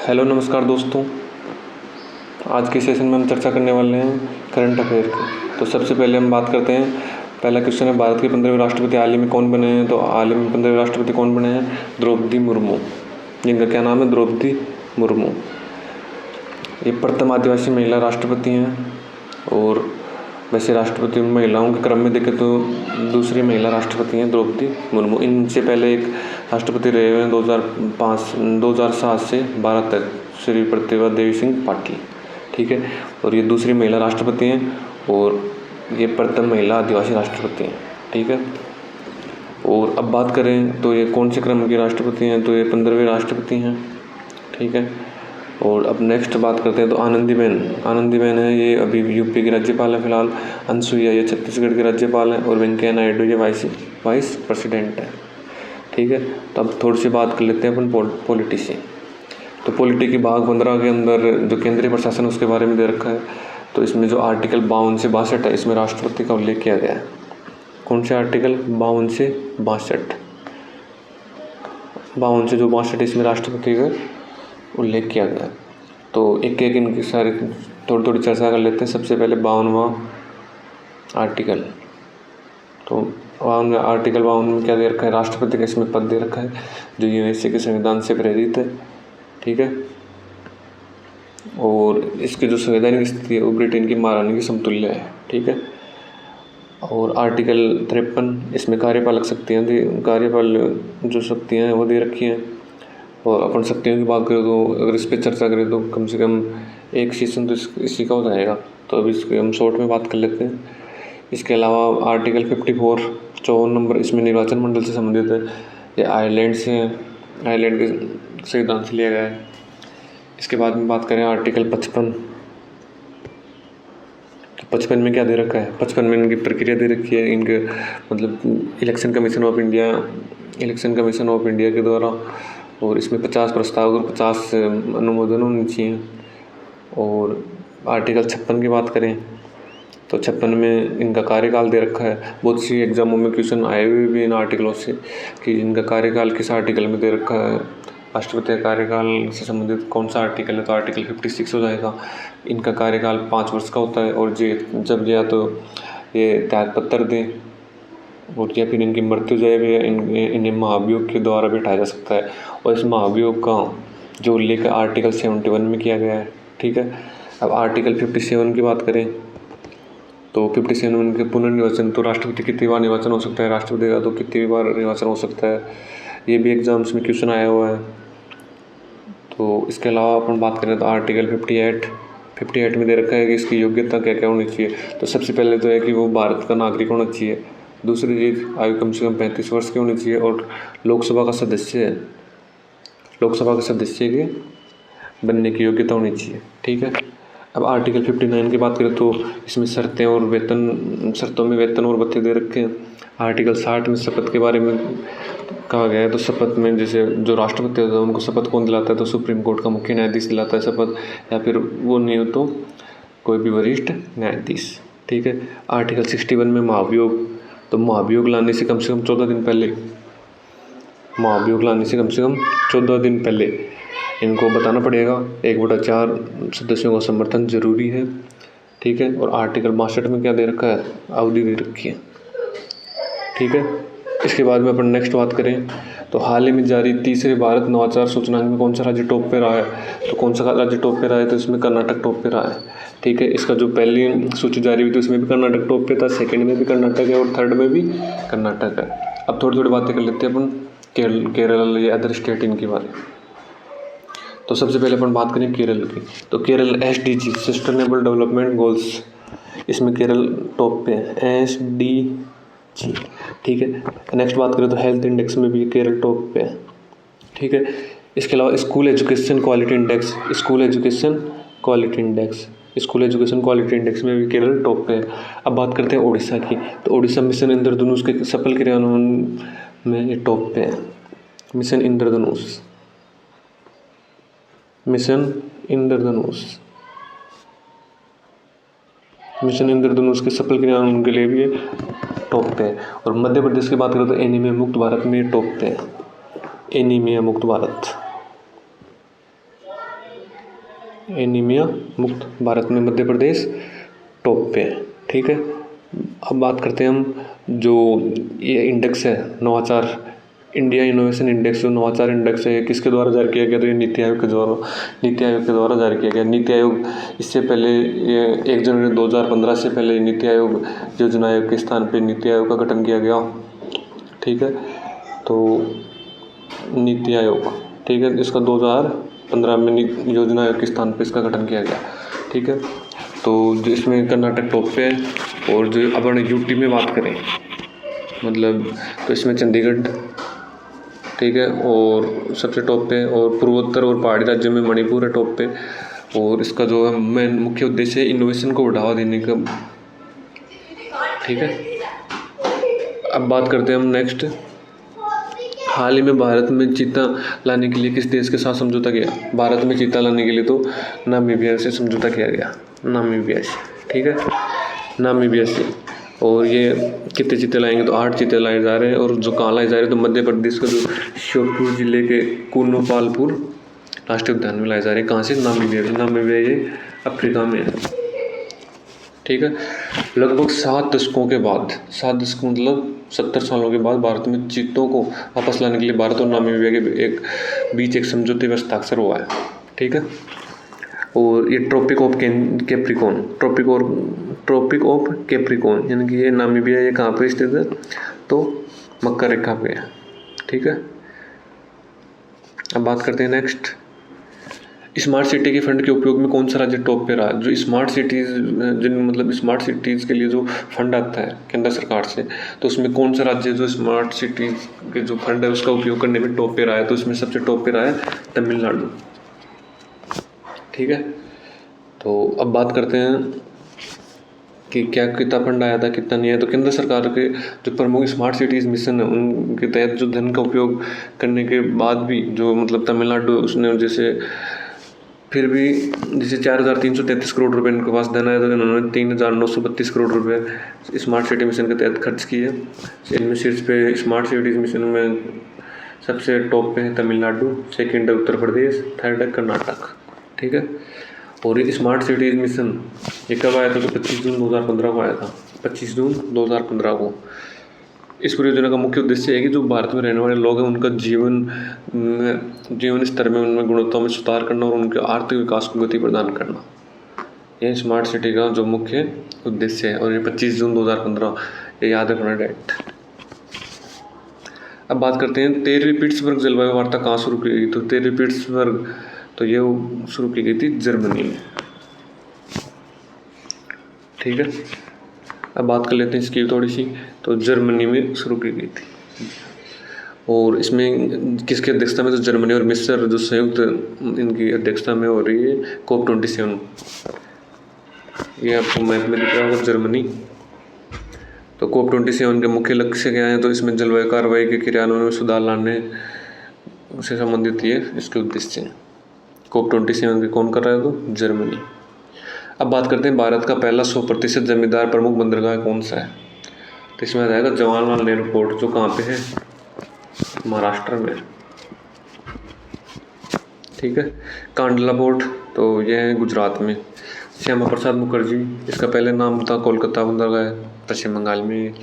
Hello नमस्कार दोस्तों। आज के सेशन में हम चर्चा करने वाले हैं करंट अफेयर की। तो सबसे पहले हम बात करते हैं, पहला क्वेश्चन है, भारत के 15वें राष्ट्रपति हाल ही में कौन बने हैं? तो हाल ही में 15वें राष्ट्रपति कौन बने हैं? द्रौपदी मुर्मू। जिनका क्या नाम है? द्रौपदी मुर्मू। ये प्रथम आदिवासी महिला राष्ट्रपति हैं और वैसे राष्ट्रपति महिलाओं के क्रम में देखें तो दूसरी महिला राष्ट्रपति हैं द्रौपदी मुर्मू। इनसे पहले एक राष्ट्रपति रहे हुए हैं 2007 से 12 तक, श्री प्रतिभा देवी सिंह पाटिल। ठीक है, और ये दूसरी महिला राष्ट्रपति हैं और ये प्रथम महिला आदिवासी राष्ट्रपति हैं। ठीक है, और अब बात करें तो ये कौन से क्रम के राष्ट्रपति हैं? तो ये 15वें राष्ट्रपति हैं। ठीक है, और अब नेक्स्ट बात करते हैं तो आनंदीबेन है, ये अभी यूपी की राज्यपाल है फिलहाल। अनसुईया ये छत्तीसगढ़ के राज्यपाल हैं और वेंकैया नायडू ये वाइस प्रेसिडेंट है। ठीक है, तो अब थोड़ी सी बात कर लेते हैं अपन पॉलिटी से। तो पॉलिटी की भाग 15 के अंदर जो केंद्रीय प्रशासन उसके बारे में दे रखा है। तो इसमें जो आर्टिकल 52 से 62 है, इसमें राष्ट्रपति का उल्लेख किया गया है। कौन से आर्टिकल? 52 से 62। 52 से जो 62 इसमें राष्ट्रपति का उल्लेख किया गया है। तो एक एक इनकी सारी थोड़ी चर्चा कर लेते हैं। सबसे पहले 52वां आर्टिकल। तो आर्टिकल 52 में क्या दे रखा है? राष्ट्रपति का इसमें पद दे रखा है जो यूएसए के संविधान से प्रेरित है। ठीक है, और इसकी जो संवैधानिक स्थिति है वो ब्रिटेन की महारानी के समतुल्य है। ठीक है, और आर्टिकल 53 इसमें कार्यपालक शक्तियाँ कार्यपाल जो शक्तियाँ हैं वो दे रखी हैं। और अपन शक्तियों की बात करें तो अगर इस पर चर्चा करें तो कम से कम एक सेशन तो इसी का हो जाएगा। तो अभी इसके हम शॉर्ट में बात कर लेते हैं। इसके अलावा आर्टिकल 54 54 नंबर इसमें निर्वाचन मंडल से संबंधित है। ये आयरलैंड के संविधान से लिया गया है। इसके बाद में बात करें आर्टिकल 55। तो 55 में क्या दे रखा है? 55 में इनकी प्रक्रिया दे रखी है, इनके मतलब इलेक्शन कमीशन ऑफ इंडिया के द्वारा। और इसमें 50 प्रस्ताव और 50 अनुमोदन होने चाहिए। और आर्टिकल 56 की बात करें तो 56 में इनका कार्यकाल दे रखा है। बहुत सी एग्जामों में क्वेश्चन आए हुए भी इन आर्टिकलों से कि इनका कार्यकाल किस आर्टिकल में दे रखा है। राष्ट्रपति कार्यकाल से संबंधित कौन सा आर्टिकल है? तो आर्टिकल 56 हो जाएगा। इनका कार्यकाल 5 वर्ष का होता है और जब या तो ये त्यागपत्र दें और या फिर इनकी मृत्यु जाए भी इन्हें महाभियोग के द्वारा बैठाया जा सकता है। और इस महाभियोग का जो उल्लेख आर्टिकल 71 में किया गया है। ठीक है, अब आर्टिकल 57 की बात करें तो 57 के पुनर्निर्वाचन। तो राष्ट्रपति कितनी बार निर्वाचन हो सकता है? राष्ट्रपति का तो कितनी बार निर्वाचन हो सकता है, ये भी एग्जाम्स में क्वेश्चन आया हुआ है। तो इसके अलावा अपन बात करें तो आर्टिकल 58 में दे रखा है कि इसकी योग्यता क्या क्या होनी चाहिए। तो सबसे पहले तो है कि वो भारत का नागरिक होना चाहिए। दूसरी चीज़, आयु कम से कम 35 वर्ष की होनी चाहिए और लोकसभा का सदस्य के बनने की योग्यता होनी चाहिए। ठीक है, अब आर्टिकल 59 की बात करें तो इसमें शर्तों में वेतन और भत्ते दे रखे हैं। आर्टिकल 60 में शपथ के बारे में कहा गया है। तो शपथ में जैसे जो राष्ट्रपति होता है उनको शपथ कौन दिलाता है? तो सुप्रीम कोर्ट का मुख्य न्यायाधीश दिलाता है शपथ, या फिर वो नहीं हो तो कोई भी वरिष्ठ न्यायाधीश। ठीक है, आर्टिकल 61 में महाभियोग। तो महाभियोग लाने से कम से कम 14 दिन पहले इनको बताना पड़ेगा। 1/4 सदस्यों का समर्थन जरूरी है। ठीक है, और आर्टिकल 62 में क्या दे रखा है? अवधि दे रखी है। ठीक है, इसके बाद में अपन नेक्स्ट बात करें तो हाल ही में जारी तीसरे भारत नवाचार सूचकांक में कौन सा राज्य टॉप पे रहा है? तो कौन सा राज्य टॉप पे रहा है? तो इसमें कर्नाटक टॉप पे रहा है। ठीक है, इसका जो पहली सूची जारी हुई थी उसमें भी कर्नाटक टॉप पे था, सेकंड में भी कर्नाटक है और थर्ड में भी कर्नाटक है। अब थोड़ी बातें कर लेते हैं अपन केरल या अदर स्टेट इनके बारे में। तो सबसे पहले अपन बात करें केरल की। तो Kerala SDG sustainable development goals, इसमें केरल टॉप पे है, SDG। ठीक है, नेक्स्ट बात करें तो हेल्थ इंडेक्स में भी केरल टॉप पे है। ठीक है, इसके अलावा स्कूल एजुकेशन क्वालिटी इंडेक्स में भी केरल टॉप पे है। अब बात करते हैं उड़ीसा की। तो उड़ीसा मिशन इंद्रधनुष के सफल क्रियान्वयन में ये टॉप पे है। मिशन इंद्रधनुष के सफल क्रियान्वयन के लिए भी ये टॉप पे है। और मध्य प्रदेश की बात करें तो एनीमिया मुक्त भारत में टॉप पे है। एनीमिया मुक्त भारत। एनीमिया मुक्त भारत में मध्य प्रदेश टॉप पे है। ठीक है, अब बात करते हैं हम जो ये इंडेक्स है नवाचार, इंडिया इनोवेशन इंडेक्स, जो नवाचार इंडेक्स है किसके द्वारा जारी किया गया? तो ये नीति आयोग के द्वारा जारी किया गया। नीति आयोग इससे पहले ये 1 जनवरी 2015 से पहले नीति आयोग योजना आयोग के स्थान पे नीति आयोग का गठन किया गया। ठीक है, तो नीति आयोग, ठीक है, इसका 2015 में योजना आयोग के स्थान पे इसका गठन किया गया। ठीक है, तो जो इसमें कर्नाटक टॉप पे है। और जो अपन यूटी में बात करें मतलब तो इसमें चंडीगढ़, ठीक है, और सबसे टॉप पे, और पूर्वोत्तर और पहाड़ी राज्यों में मणिपुर है टॉप पे। और इसका जो है मेन मुख्य उद्देश्य है इनोवेशन को बढ़ावा देने का। ठीक है, अब बात करते हैं हम नेक्स्ट, हाल ही में भारत में चीता लाने के लिए किस देश के साथ समझौता किया? भारत में चीता लाने के लिए तो नामीबिया से समझौता किया गया, नामीबिया से। ठीक है, नामीबिया से। और ये कितने चीते लाएंगे? तो 8 चीते लाए जा रहे हैं। और जो कहाँ लाए जा रहे हैं? तो मध्य प्रदेश का जो श्योपुर जिले के कुनोपालपुर राष्ट्रीय उद्यान में लाए जा रहे हैं। कहाँ से? नामीबिया से। नामीबिया ये अफ्रीका में है। ठीक है, लगभग 7 दशकों के बाद, 7 दशक मतलब 70 सालों के बाद भारत में चीतों को वापस लाने के लिए भारत और नामीबिया के बीच एक समझौते पर हस्ताक्षर हुआ है। ठीक है, और ये ट्रॉपिक ऑफ कैप्रिकॉर्न यानी कि ये नामीबिया ये कहाँ पे स्थित है? तो मकर रेखा पे है। ठीक है, अब बात करते हैं नेक्स्ट, स्मार्ट सिटी के फंड के उपयोग में कौन सा राज्य टॉप पे रहा? जो स्मार्ट सिटीज़ मतलब स्मार्ट सिटीज़ के लिए जो फंड आता है केंद्र सरकार से, तो उसमें कौन सा राज्य जो स्मार्ट सिटीज़ के जो फंड है उसका उपयोग करने में टॉप पे रहा है? तो इसमें सबसे टॉप पे रहा है तमिलनाडु। ठीक है, तो अब बात करते हैं कि क्या कितना फंड आया था कितना नहीं आया। तो केंद्र सरकार के जो प्रमुख स्मार्ट सिटीज़ मिशन है उनके तहत जो धन का उपयोग करने के बाद भी जो मतलब तमिलनाडु उसने जैसे फिर भी जैसे 4,333 करोड़ रुपए इनके पास धन आया, तो इन्होंने 3,932 करोड़ रुपए स्मार्ट सिटी मिशन के तहत खर्च किए। इनमें शीर्ष पे स्मार्ट सिटीज़ मिशन में सबसे टॉप पे है तमिलनाडु, सेकंड है उत्तर प्रदेश, थर्ड है कर्नाटक। ठीक है, और ये स्मार्ट सिटीज़ मिशन ये कब आया था? तो 25 जून 2015 को आया था, 25 जून 2015 को। इस परियोजना का मुख्य उद्देश्य है कि जो भारत में रहने वाले लोग हैं उनका जीवन स्तर में उनमें गुणवत्ता में सुधार करना और उनके आर्थिक विकास को गति प्रदान करना, यह स्मार्ट सिटी का जो मुख्य उद्देश्य है। और ये 25 जून 2015, ये याद रखना डेट। अब बात करते हैं 13वीं पिट्सबर्ग जलवायु वार्ता कहाँ शुरू की गई? तो 13वीं पिट्सबर्ग तो ये शुरू की गई थी जर्मनी में। ठीक है, अब बात कर लेते हैं इसकी थोड़ी सी, तो जर्मनी में शुरू की गई थी। और इसमें किसकी अध्यक्षता में? तो जर्मनी और मिस्र जो संयुक्त इनकी अध्यक्षता में हो रही है COP27। ये आपको मैप में दिख रहा होगा जर्मनी। तो COP27 के मुख्य लक्ष्य क्या है? तो इसमें जलवायु कार्रवाई के क्रियान्वयन में सुधार लाने से संबंधित ये इसके उद्देश्य हैं। COP27 के कौन कर रहा है? तो जर्मनी। अब बात करते हैं भारत का पहला 100% जमींदार प्रमुख बंदरगाह कौन सा है? तो इसमें आ जाएगा जवाहरलाल नेहरू पोर्ट, जो कहाँ पे है? महाराष्ट्र में। ठीक है, कांडला पोर्ट तो यह है गुजरात में। श्यामा प्रसाद मुखर्जी, इसका पहले नाम था कोलकाता बंदरगाह, पश्चिम बंगाल में।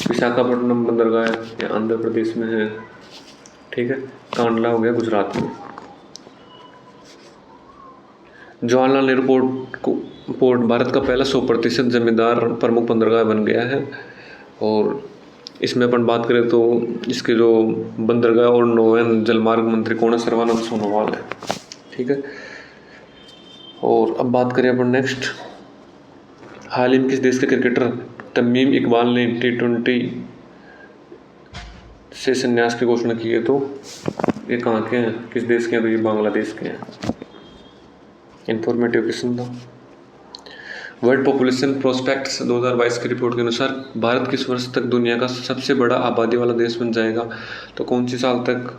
विशाखापट्टनम बंदरगाह ये आंध्र प्रदेश में है। ठीक है, कांडला हो गया गुजरात में। जवाहरलाल नेहरू पोर्ट भारत का पहला 100% जमींदार प्रमुख बंदरगाह बन गया है। और इसमें अपन बात करें तो इसके जो बंदरगाह और नौवहन जलमार्ग मंत्री कौन है? सर्बानंद सोनोवाल है। ठीक है, और अब बात करें अपन नेक्स्ट, हाल ही में किस देश के क्रिकेटर तमीम इकबाल ने T20 से संन्यास की घोषणा की है? तो ये कहाँ के हैं, किस देश के हैं? तो ये बांग्लादेश के हैं। इंफॉर्मेटिव क्वेश्चन था। वर्ल्ड पॉपुलेशन प्रोस्पेक्ट्स 2022 की रिपोर्ट के अनुसार भारत किस वर्ष तक दुनिया का सबसे बड़ा आबादी वाला देश बन जाएगा? तो कौन सी साल तक?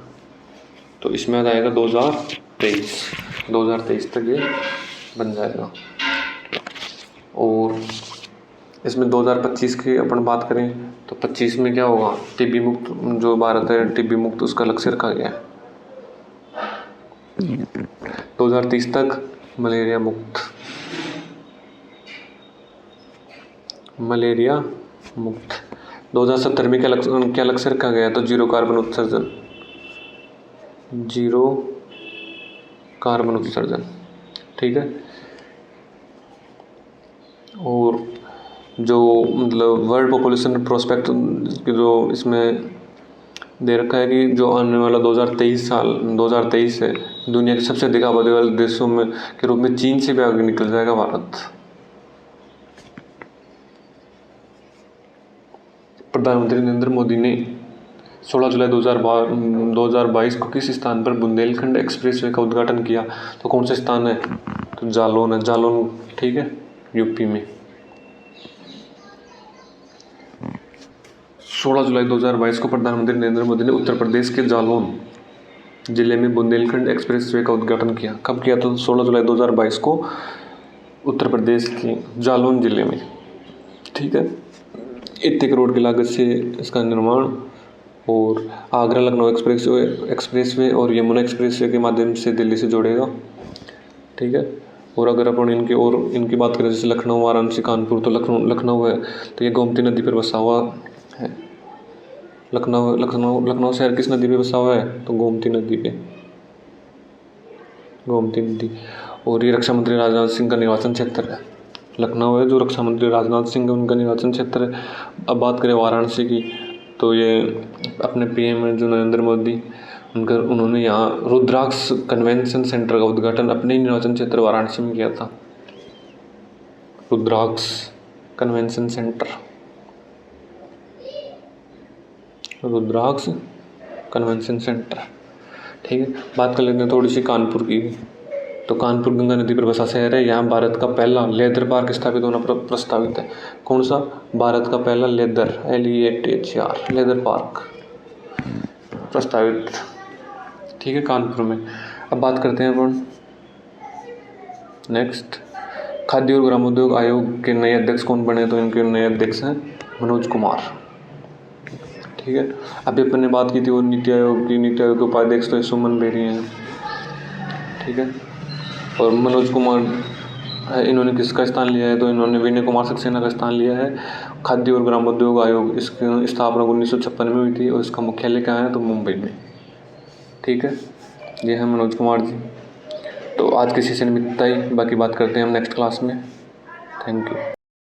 तो इसमें आ जाएगा 2023 तक ये बन जाएगा। और इसमें 2025 की अपन बात करें तो 25 में क्या होगा? टीबी मुक्त जो भारत है टीबी मुक्त उसका लक्ष्य रखा गया है। 2030 तक मलेरिया मुक्त, मलेरिया मुक्त। 2070 में क्या लक्ष्य रखा गया? तो जीरो कार्बन उत्सर्जन, जीरो कार्बन उत्सर्जन, ठीक है। और जो मतलब वर्ल्ड पॉपुलेशन प्रोस्पेक्ट जो इसमें दे रखा है कि जो आने वाला 2023 है, दुनिया के सबसे अधिक आबादी वाले देशों में के रूप में चीन से भी आगे निकल जाएगा भारत। प्रधानमंत्री नरेंद्र मोदी ने 16 जुलाई 2022 को किस स्थान पर बुंदेलखंड एक्सप्रेसवे का उद्घाटन किया? तो कौन सा स्थान है? तो जालौन है, जालौन, ठीक है, यूपी में। 16 जुलाई 2022 को प्रधानमंत्री नरेंद्र मोदी ने उत्तर प्रदेश के जालौन जिले में बुंदेलखंड एक्सप्रेसवे का उद्घाटन किया। कब किया? तो 16 जुलाई 2022 को उत्तर प्रदेश के जालौन जिले में, ठीक है। 1 करोड़ की लागत से इसका निर्माण और आगरा लखनऊ एक्सप्रेसवे और यमुना एक्सप्रेसवे के माध्यम से दिल्ली से जोड़ेगा, ठीक है। और अगर अपन इनकी बात करें, जैसे लखनऊ, वाराणसी, कानपुर, तो लखनऊ है तो ये गोमती नदी पर बसा हुआ है। लखनऊ शहर किस नदी पे बसा हुआ है? तो गोमती नदी पे, गोमती नदी। और ये रक्षा मंत्री राजनाथ सिंह का निर्वाचन क्षेत्र है। लखनऊ है जो रक्षा मंत्री राजनाथ सिंह उनका निर्वाचन क्षेत्र है। अब बात करें वाराणसी की, तो ये अपने पीएम जो नरेंद्र मोदी उन्होंने यहाँ रुद्राक्ष कन्वेंशन सेंटर का उद्घाटन अपने ही निर्वाचन क्षेत्र वाराणसी में किया था। रुद्राक्ष कन्वेंशन सेंटर, रुद्राक्ष कन्वेंशन सेंटर, ठीक है। बात कर लेते हैं थोड़ी सी कानपुर की। तो कानपुर गंगा नदी पर बसा शहर है। यहाँ भारत का पहला लेदर पार्क स्थापित होना प्रस्तावित है। कौन सा? भारत का पहला लेदर LEATHER लेदर पार्क प्रस्तावित, ठीक है, कानपुर में। अब बात करते हैं अपन नेक्स्ट, खाद्य और ग्रामोद्योग आयोग के नए अध्यक्ष कौन बने? तो इनके नए अध्यक्ष हैं मनोज कुमार, ठीक है। अभी अपन ने बात की थी वो नीति आयोग के उपाध्यक्ष तो सुमन बेरी हैं, ठीक है। और मनोज कुमार इन्होंने किसका स्थान लिया है? तो इन्होंने विनय कुमार सक्सेना का स्थान लिया है। खाद्य और ग्रामोद्योग आयोग, इसकी स्थापना 1956 में हुई थी और इसका मुख्यालय कहाँ है? तो मुंबई में, ठीक है। ये है मनोज कुमार जी। तो आज के सेशन में इतना ही, बाकी बात करते हैं हम नेक्स्ट क्लास में। Thank you.